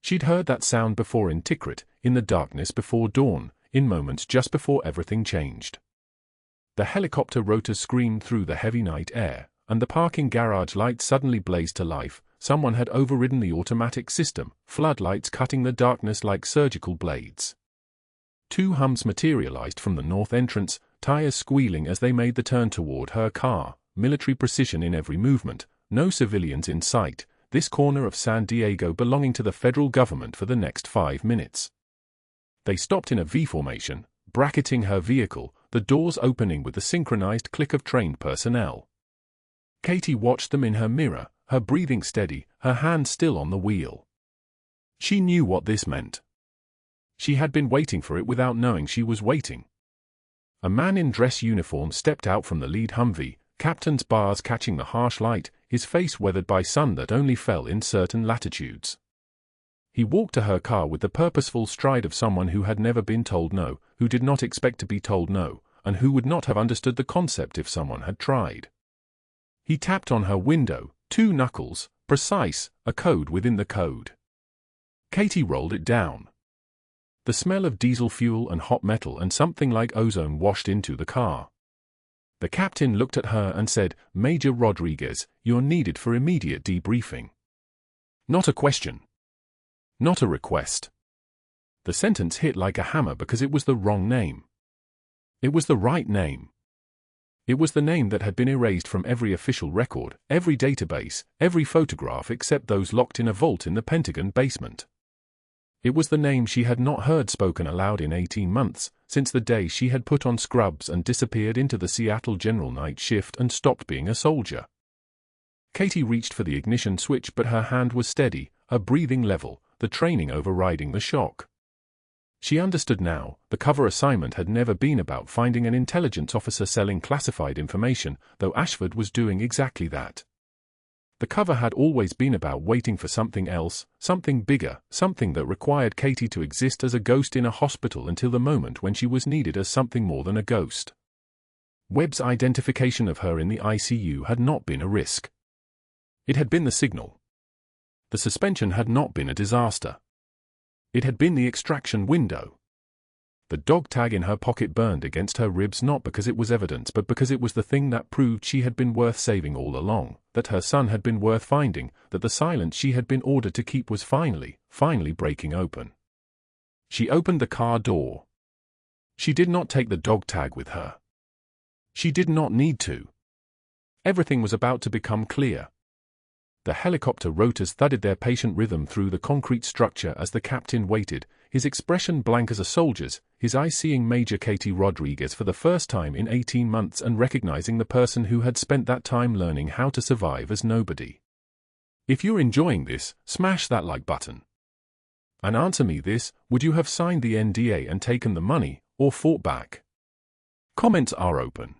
She'd heard that sound before in Tikrit, in the darkness before dawn, in moments just before everything changed. The helicopter rotors screamed through the heavy night air, and the parking garage lights suddenly blazed to life. Someone had overridden the automatic system, floodlights cutting the darkness like surgical blades. 2 hums materialized from the north entrance, tires squealing as they made the turn toward her car, military precision in every movement, no civilians in sight, this corner of San Diego belonging to the federal government for the next 5 minutes. They stopped in a V formation, bracketing her vehicle, the doors opening with the synchronized click of trained personnel. Katie watched them in her mirror, her breathing steady, her hand still on the wheel. She knew what this meant. She had been waiting for it without knowing she was waiting. A man in dress uniform stepped out from the lead Humvee, captain's bars catching the harsh light, his face weathered by sun that only fell in certain latitudes. He walked to her car with the purposeful stride of someone who had never been told no, who did not expect to be told no, and who would not have understood the concept if someone had tried. He tapped on her window, 2 knuckles, precise, a code within the code. Katie rolled it down. The smell of diesel fuel and hot metal and something like ozone washed into the car. The captain looked at her and said, "Major Rodriguez, you're needed for immediate debriefing." Not a question. Not a request. The sentence hit like a hammer because it was the wrong name. It was the right name. It was the name that had been erased from every official record, every database, every photograph except those locked in a vault in the Pentagon basement. It was the name she had not heard spoken aloud in 18 months, since the day she had put on scrubs and disappeared into the Seattle General night shift and stopped being a soldier. Katie reached for the ignition switch but her hand was steady, her breathing level, the training overriding the shock. She understood now, the cover assignment had never been about finding an intelligence officer selling classified information, though Ashford was doing exactly that. The cover had always been about waiting for something else, something bigger, something that required Katie to exist as a ghost in a hospital until the moment when she was needed as something more than a ghost. Webb's identification of her in the ICU had not been a risk. It had been the signal. The suspension had not been a disaster. It had been the extraction window. The dog tag in her pocket burned against her ribs not because it was evidence but because it was the thing that proved she had been worth saving all along, that her son had been worth finding, that the silence she had been ordered to keep was finally breaking open. She opened the car door. She did not take the dog tag with her. She did not need to. Everything was about to become clear. The helicopter rotors thudded their patient rhythm through the concrete structure as the captain waited, his expression blank as a soldier's, his eyes seeing Major Katie Rodriguez for the first time in 18 months and recognizing the person who had spent that time learning how to survive as nobody. If you're enjoying this, smash that like button. And answer me this: would you have signed the NDA and taken the money, or fought back? Comments are open.